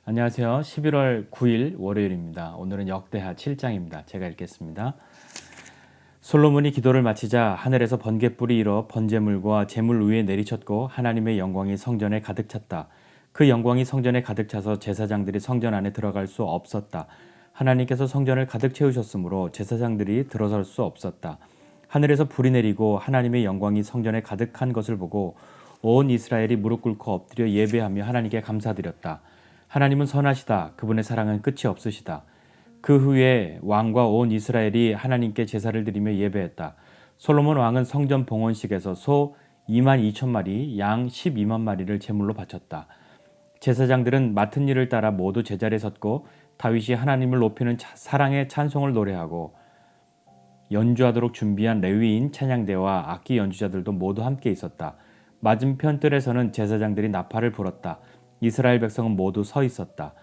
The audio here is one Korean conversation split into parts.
안녕하세요. 11월 9일 월요일입니다. 오늘은 역대하 7장입니다. 제가 읽겠습니다. 솔로몬이 기도를 마치자 하늘에서 번갯불이 일어 번제물과 제물 위에 내리쳤고 하나님의 영광이 성전에 가득 찼다. 그 영광이 성전에 가득 차서 제사장들이 성전 안에 들어갈 수 없었다. 하나님께서 성전을 가득 채우셨으므로 제사장들이 들어설 수 없었다. 하늘에서 불이 내리고 하나님의 영광이 성전에 가득한 것을 보고 온 이스라엘이 무릎 꿇고 엎드려 예배하며 하나님께 감사드렸다. 하나님은 선하시다. 그분의 사랑은 끝이 없으시다. 그 후에 왕과 온 이스라엘이 하나님께 제사를 드리며 예배했다. 솔로몬 왕은 성전 봉헌식에서 소 2만 2천 마리, 양 12만 마리를 제물로 바쳤다. 제사장들은 맡은 일을 따라 모두 제자리에 섰고 다윗이 하나님을 높이는 사랑의 찬송을 노래하고 연주하도록 준비한 레위인 찬양대와 악기 연주자들도 모두 함께 있었다. 맞은편 뜰에서는 제사장들이 나팔을 불었다. 이스라엘 백성은 모두 서 있었다.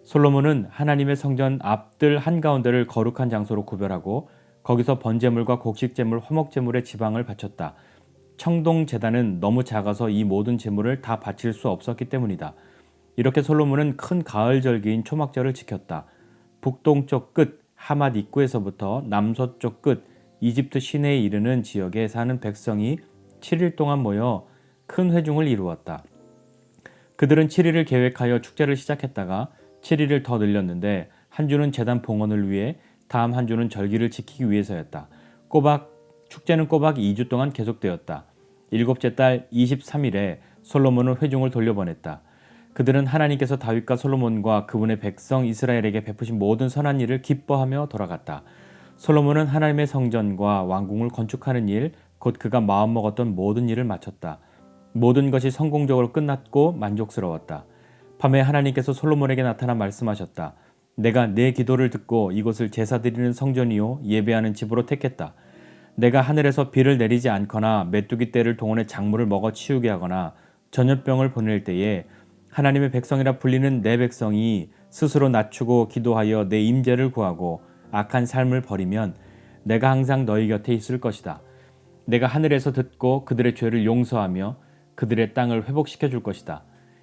솔로몬은 하나님의 성전 앞뜰 한가운데를 거룩한 장소로 구별하고 거기서 번제물과 곡식제물, 화목제물의 지방을 바쳤다. 청동제단은 너무 작아서 이 모든 제물을 다 바칠 수 없었기 때문이다. 이렇게 솔로몬은 큰 가을 절기인 초막절을 지켰다. 북동쪽 끝 하맛 입구에서부터 남서쪽 끝 이집트 시내에 이르는 지역에 사는 백성이 7일 동안 모여 큰 회중을 이루었다. 그들은 7일을 계획하여 축제를 시작했다가 7일을 더 늘렸는데 한 주는 제단 봉헌을 위해 다음 한 주는 절기를 지키기 위해서였다. 축제는 꼬박 2주 동안 계속되었다. 일곱째 달 23일에 솔로몬은 회중을 돌려보냈다. 그들은 하나님께서 다윗과 솔로몬과 그분의 백성 이스라엘에게 베푸신 모든 선한 일을 기뻐하며 돌아갔다. 솔로몬은 하나님의 성전과 왕궁을 건축하는 일, 곧 그가 마음먹었던 모든 일을 마쳤다. 모든 것이 성공적으로 끝났고 만족스러웠다. 밤에 하나님께서 솔로몬에게 나타나 말씀하셨다. 내가 내 기도를 듣고 이곳을 제사드리는 성전이요 예배하는 집으로 택했다. 내가 하늘에서 비를 내리지 않거나 메뚜기 떼를 동원해 작물을 먹어 치우게 하거나 전염병을 보낼 때에 하나님의 백성이라 불리는 내 백성이 스스로 낮추고 기도하여 내 임재를 구하고 악한 삶을 버리면 내가 항상 너희 곁에 있을 것이다. 내가 하늘에서 듣고 그들의 죄를 용서하며 그들의 땅을 회복시켜 줄 것이다.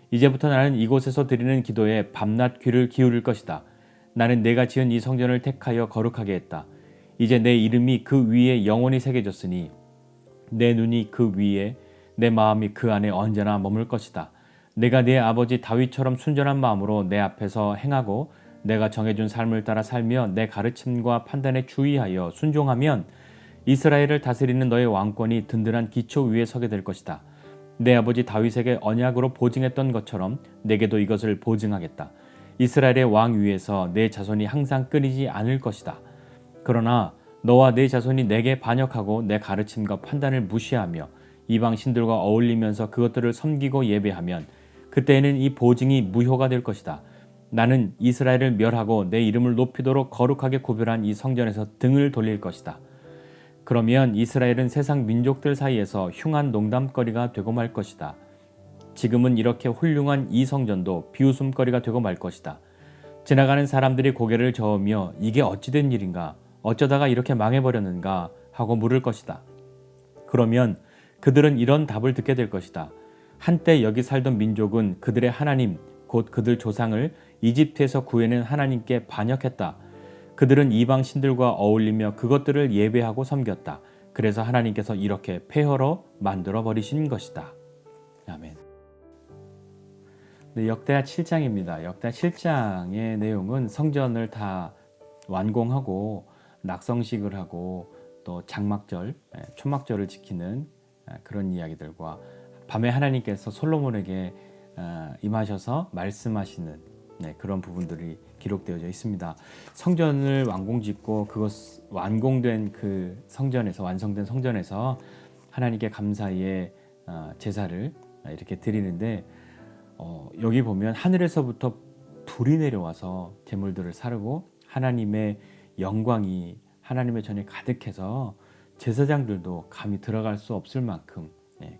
이제부터 나는 이곳에서 드리는 기도에 밤낮 귀를 기울일 것이다. 나는 내가 지은 이 성전을 택하여 거룩하게 했다. 이제 내 이름이 그 위에 영원히 새겨졌으니 내 눈이 그 위에 내 마음이 그 안에 언제나 머물 것이다. 내가 내 아버지 다윗처럼 순전한 마음으로 내 앞에서 행하고 내가 정해준 삶을 따라 살며 내 가르침과 판단에 주의하여 순종하면 이스라엘을 다스리는 너의 왕권이 든든한 기초 위에 서게 될 것이다. 내 아버지 다윗에게 언약으로 보증했던 것처럼 내게도 이것을 보증하겠다. 이스라엘의 왕 위에서 내 자손이 항상 끊이지 않을 것이다. 그러나 너와 내 자손이 내게 반역하고 내 가르침과 판단을 무시하며 이방 신들과 어울리면서 그것들을 섬기고 예배하면 그때에는 이 보증이 무효가 될 것이다. 나는 이스라엘을 멸하고 내 이름을 높이도록 거룩하게 구별한 이 성전에서 등을 돌릴 것이다. 그러면 이스라엘은 세상 민족들 사이에서 흉한 농담거리가 되고 말 것이다. 지금은 이렇게 훌륭한 이 성전도 비웃음거리가 되고 말 것이다. 지나가는 사람들이 고개를 저으며 이게 어찌된 일인가? 어쩌다가 이렇게 망해버렸는가? 하고 물을 것이다. 그러면 그들은 이런 답을 듣게 될 것이다. 한때 여기 살던 민족은 그들의 하나님, 곧 그들 조상을 이집트에서 구해낸 하나님께 반역했다. 그들은 이방 신들과 어울리며 그것들을 예배하고 섬겼다. 그래서 하나님께서 이렇게 폐허로 만들어 버리신 것이다. 아멘. 네, 역대하 7장입니다. 역대하 7장의 내용은 성전을 다 완공하고 낙성식을 하고 또 장막절, 초막절을 지키는 그런 이야기들과 밤에 하나님께서 솔로몬에게 임하셔서 말씀하시는 그런 부분들이 기록되어져 있습니다. 성전을 완공짓고 그것 완공된 그 성전에서 완성된 성전에서 하나님께 감사의 제사를 이렇게 드리는데 여기 보면 하늘에서부터 불이 내려와서 제물들을 사르고 하나님의 영광이 하나님의 전에 가득해서 제사장들도 감히 들어갈 수 없을 만큼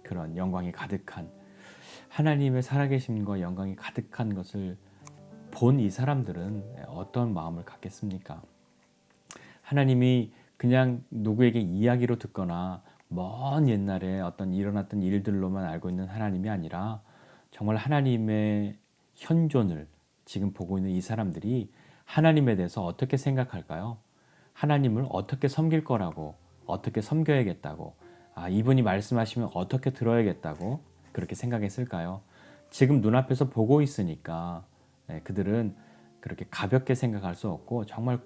그런 영광이 가득한 하나님의 살아계심과 영광이 가득한 것을 본 이 사람들은 어떤 마음을 갖겠습니까? 하나님이 그냥 누구에게 이야기로 듣거나 먼 옛날에 어떤 일어났던 일들로만 알고 있는 하나님이 아니라 정말 하나님의 현존을 지금 보고 있는 이 사람들이 하나님에 대해서 어떻게 생각할까요? 하나님을 어떻게 섬길 거라고, 어떻게 섬겨야겠다고, 이분이 말씀하시면 어떻게 들어야겠다고 그렇게 생각했을까요? 지금 눈앞에서 보고 있으니까 그들은 그렇게 가볍게 생각할 수 없고 정말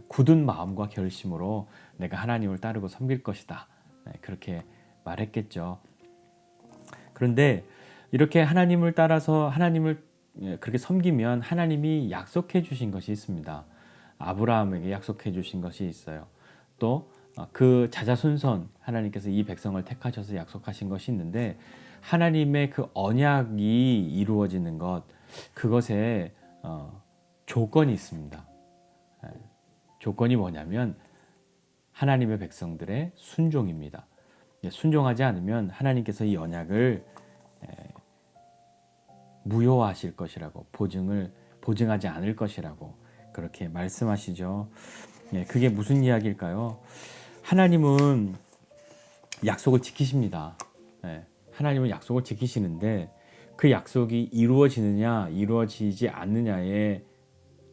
굳은 마음과 결심으로 내가 하나님을 따르고 섬길 것이다. 그렇게 말했겠죠. 그런데 이렇게 하나님을 따라서 하나님을 그렇게 섬기면 하나님이 약속해 주신 것이 있습니다. 아브라함에게 약속해 주신 것이 있어요. 또 그 자자손손 하나님께서 이 백성을 택하셔서 약속하신 것이 있는데 하나님의 그 언약이 이루어지는 것, 그것에 조건이 있습니다. 조건이 뭐냐면 하나님의 백성들의 순종입니다. 순종하지 않으면 하나님께서 이 언약을 무효화하실 것이라고, 보증하지 않을 것이라고 그렇게 말씀하시죠. 그게 무슨 이야기일까요? 하나님은 약속을 지키십니다. 하나님은 약속을 지키시는데 그 약속이 이루어지느냐 이루어지지 않느냐의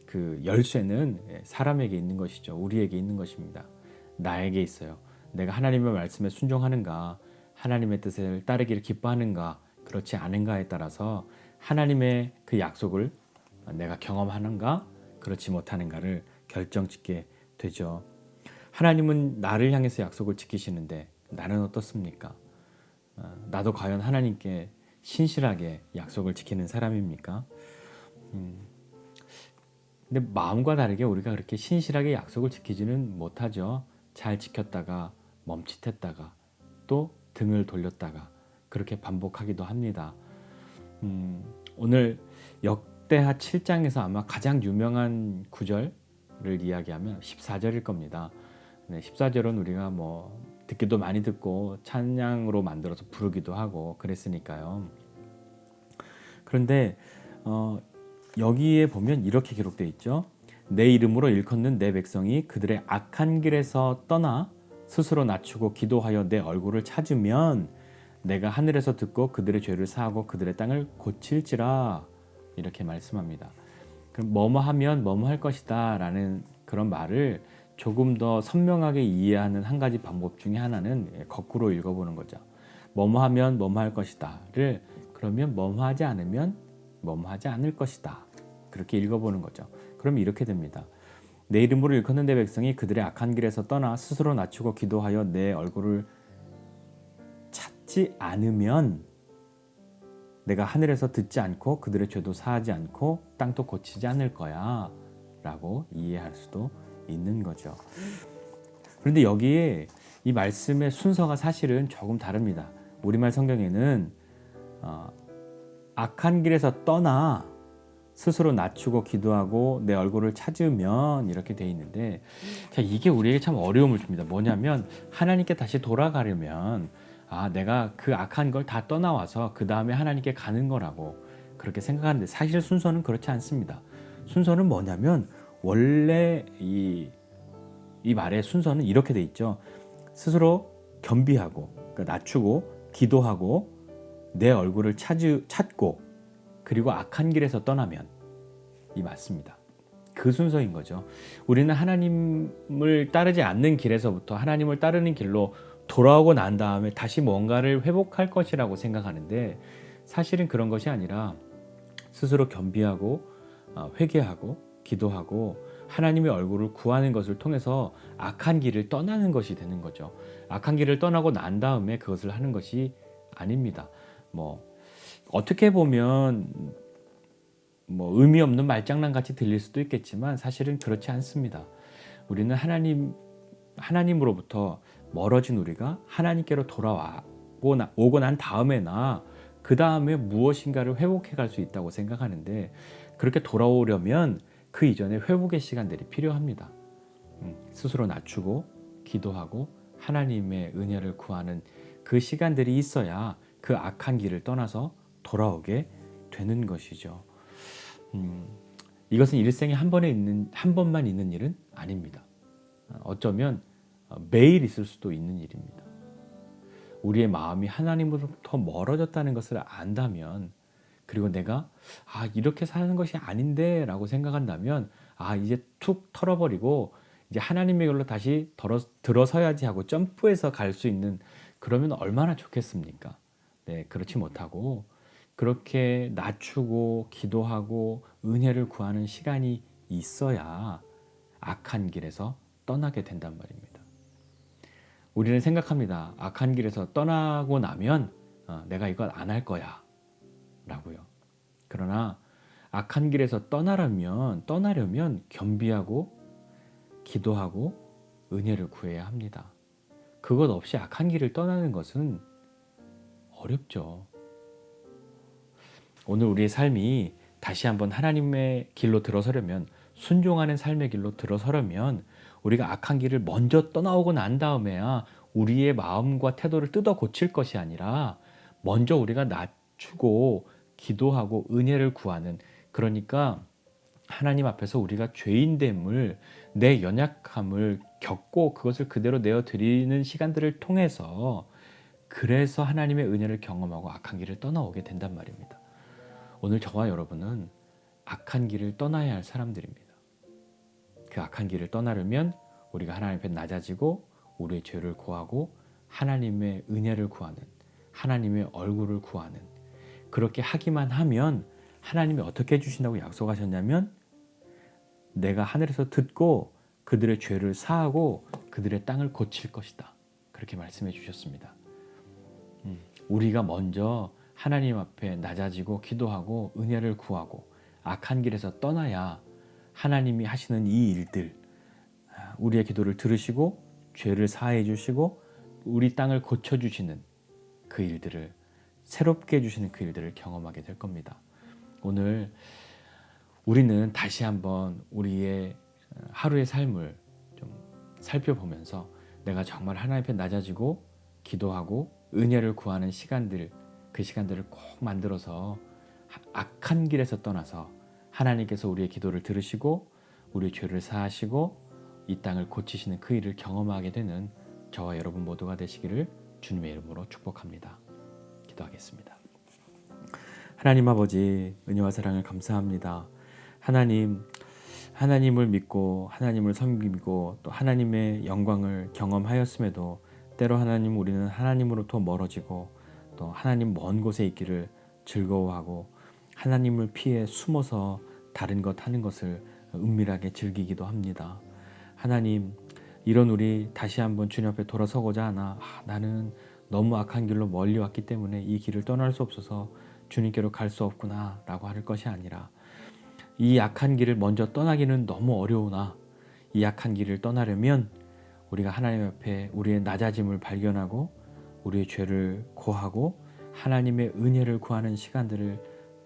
그 열쇠는 사람에게 있는 것이죠. 우리에게 있는 것입니다. 나에게 있어요. 내가 하나님의 말씀에 순종하는가, 하나님의 뜻을 따르기를 기뻐하는가, 그렇지 않은가에 따라서 하나님의 그 약속을 내가 경험하는가, 그렇지 못하는가를 결정짓게 되죠. 하나님은 나를 향해서 약속을 지키시는데 나는 어떻습니까? 나도 과연 하나님께 신실하게 약속을 지키는 사람입니까? 근데 마음과 다르게 우리가 그렇게 신실하게 약속을 지키지는 못하죠. 잘 지켰다가 멈칫했다가 또 등을 돌렸다가 그렇게 반복하기도 합니다. 오늘 역대하 7장에서 아마 가장 유명한 구절을 이야기하면 14절일 겁니다. 14절은 우리가 듣기도 많이 듣고 찬양으로 만들어서 부르기도 하고 그랬으니까요. 그런데 여기에 보면 이렇게 기록되어 있죠. 내 이름으로 일컫는 내 백성이 그들의 악한 길에서 떠나 스스로 낮추고 기도하여 내 얼굴을 찾으면 내가 하늘에서 듣고 그들의 죄를 사하고 그들의 땅을 고칠지라, 이렇게 말씀합니다. 그럼 뭐뭐 하면 뭐뭐 할 것이다 라는 그런 말을 조금 더 선명하게 이해하는 한 가지 방법 중에 하나는 거꾸로 읽어보는 거죠. 뭐뭐 하면 뭐뭐 할 것이다를 그러면 뭐뭐 하지 않으면 뭐뭐 하지 않을 것이다, 그렇게 읽어보는 거죠. 그럼 이렇게 됩니다. 내 이름으로 일컫는 내 백성이 그들의 악한 길에서 떠나 스스로 낮추고 기도하여 내 얼굴을 찾지 않으면 내가 하늘에서 듣지 않고 그들의 죄도 사하지 않고 땅도 고치지 않을 거야 라고 이해할 수도 있는 거죠. 그런데 여기에 이 말씀의 순서가 사실은 조금 다릅니다. 우리말 성경에는 악한 길에서 떠나 스스로 낮추고 기도하고 내 얼굴을 찾으면 이렇게 돼 있는데, 이게 우리에게 참 어려움을 줍니다. 뭐냐면 하나님께 다시 돌아가려면 내가 그 악한 걸 다 떠나와서 그 다음에 하나님께 가는 거라고 그렇게 생각하는데 사실 순서는 그렇지 않습니다. 순서는 뭐냐면 원래 이 말의 순서는 이렇게 돼 있죠. 스스로 겸비하고, 그러니까 낮추고 기도하고 내 얼굴을 찾고 그리고 악한 길에서 떠나면, 이 맞습니다. 그 순서인 거죠. 우리는 하나님을 따르지 않는 길에서부터 하나님을 따르는 길로 돌아오고 난 다음에 다시 뭔가를 회복할 것이라고 생각하는데 사실은 그런 것이 아니라 스스로 겸비하고 회개하고 기도하고 하나님의 얼굴을 구하는 것을 통해서 악한 길을 떠나는 것이 되는 거죠. 악한 길을 떠나고 난 다음에 그것을 하는 것이 아닙니다. 어떻게 보면 의미 없는 말장난 같이 들릴 수도 있겠지만 사실은 그렇지 않습니다. 우리는 하나님으로부터 멀어진 우리가 하나님께로 오고 난 다음에나 그 다음에 무엇인가를 회복해 갈 수 있다고 생각하는데, 그렇게 돌아오려면 그 이전에 회복의 시간들이 필요합니다. 스스로 낮추고 기도하고 하나님의 은혜를 구하는 그 시간들이 있어야 그 악한 길을 떠나서 돌아오게 되는 것이죠. 이것은 일생에 한 번만 있는 일은 아닙니다. 어쩌면 매일 있을 수도 있는 일입니다. 우리의 마음이 하나님으로부터 멀어졌다는 것을 안다면 그리고 내가 이렇게 사는 것이 아닌데 라고 생각한다면 이제 툭 털어버리고 이제 하나님의 길로 다시 들어서야지 하고 점프해서 갈 수 있는, 그러면 얼마나 좋겠습니까? 네, 그렇지 못하고 그렇게 낮추고 기도하고 은혜를 구하는 시간이 있어야 악한 길에서 떠나게 된단 말입니다. 우리는 생각합니다. 악한 길에서 떠나고 나면 내가 이걸 안 할 거야 라고요. 그러나 악한 길에서 떠나려면 겸비하고 기도하고 은혜를 구해야 합니다. 그것 없이 악한 길을 떠나는 것은 어렵죠. 오늘 우리의 삶이 다시 한번 하나님의 길로 들어서려면, 순종하는 삶의 길로 들어서려면 우리가 악한 길을 먼저 떠나오고 난 다음에야 우리의 마음과 태도를 뜯어 고칠 것이 아니라 먼저 우리가 낮추고 기도하고 은혜를 구하는, 그러니까 하나님 앞에서 우리가 죄인됨을, 내 연약함을 겪고 그것을 그대로 내어드리는 시간들을 통해서, 그래서 하나님의 은혜를 경험하고 악한 길을 떠나오게 된단 말입니다. 오늘 저와 여러분은 악한 길을 떠나야 할 사람들입니다. 그 악한 길을 떠나려면 우리가 하나님 앞에 낮아지고 우리의 죄를 고하고 하나님의 은혜를 구하는, 하나님의 얼굴을 구하는, 그렇게 하기만 하면 하나님이 어떻게 해주신다고 약속하셨냐면, 내가 하늘에서 듣고 그들의 죄를 사하고 그들의 땅을 고칠 것이다, 그렇게 말씀해 주셨습니다. 우리가 먼저 하나님 앞에 낮아지고 기도하고 은혜를 구하고 악한 길에서 떠나야 하나님이 하시는 이 일들, 우리의 기도를 들으시고 죄를 사해 주시고 우리 땅을 고쳐주시는 그 일들을, 새롭게 해주시는 그 일들을 경험하게 될 겁니다. 오늘 우리는 다시 한번 우리의 하루의 삶을 좀 살펴보면서 내가 정말 하나님 앞에 낮아지고 기도하고 은혜를 구하는 시간들, 그 시간들을 꼭 만들어서 악한 길에서 떠나서 하나님께서 우리의 기도를 들으시고 우리의 죄를 사하시고 이 땅을 고치시는 그 일을 경험하게 되는 저와 여러분 모두가 되시기를 주님의 이름으로 축복합니다. 기도하겠습니다. 하나님 아버지, 은혜와 사랑을 감사합니다. 하나님을 믿고 하나님을 섬기고 또 하나님의 영광을 경험하였음에도 때로 하나님, 우리는 하나님으로부터 멀어지고 또 하나님 먼 곳에 있기를 즐거워하고 하나님을 피해 숨어서 다른 것 하는 것을 은밀하게 즐기기도 합니다. 하나님, 이런 우리 다시 한번 주님 앞에 돌아서고자 하나, 나는 너무 악한 길로 멀리 왔기 때문에 이 길을 떠날 수 없어서 주님께로 갈 수 없구나 라고 할 것이 아니라, 이 악한 길을 먼저 떠나기는 너무 어려우나 이 악한 길을 떠나려면 우리가 하나님 앞에 우리의 낮아짐을 발견하고 우리의 죄를 고하고 하나님의 은혜를 구하는 시간들을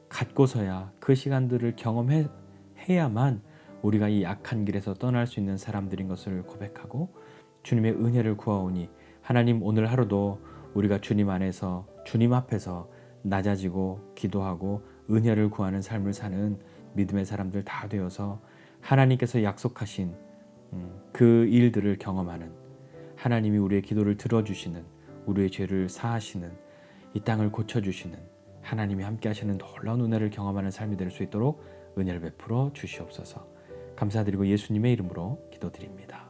갖고서야, 그 시간들을 경험해야만 우리가 이 악한 길에서 떠날 수 있는 사람들인 것을 고백하고 주님의 은혜를 구하오니, 하나님 오늘 하루도 우리가 주님 안에서, 주님 앞에서 낮아지고 기도하고 은혜를 구하는 삶을 사는 믿음의 사람들 다 되어서 하나님께서 약속하신 그 일들을 경험하는, 하나님이 우리의 기도를 들어주시는, 우리의 죄를 사하시는, 이 땅을 고쳐주시는 하나님이 함께 하시는 놀라운 은혜를 경험하는 삶이 될 수 있도록 은혜를 베풀어 주시옵소서. 감사드리고 예수님의 이름으로 기도드립니다.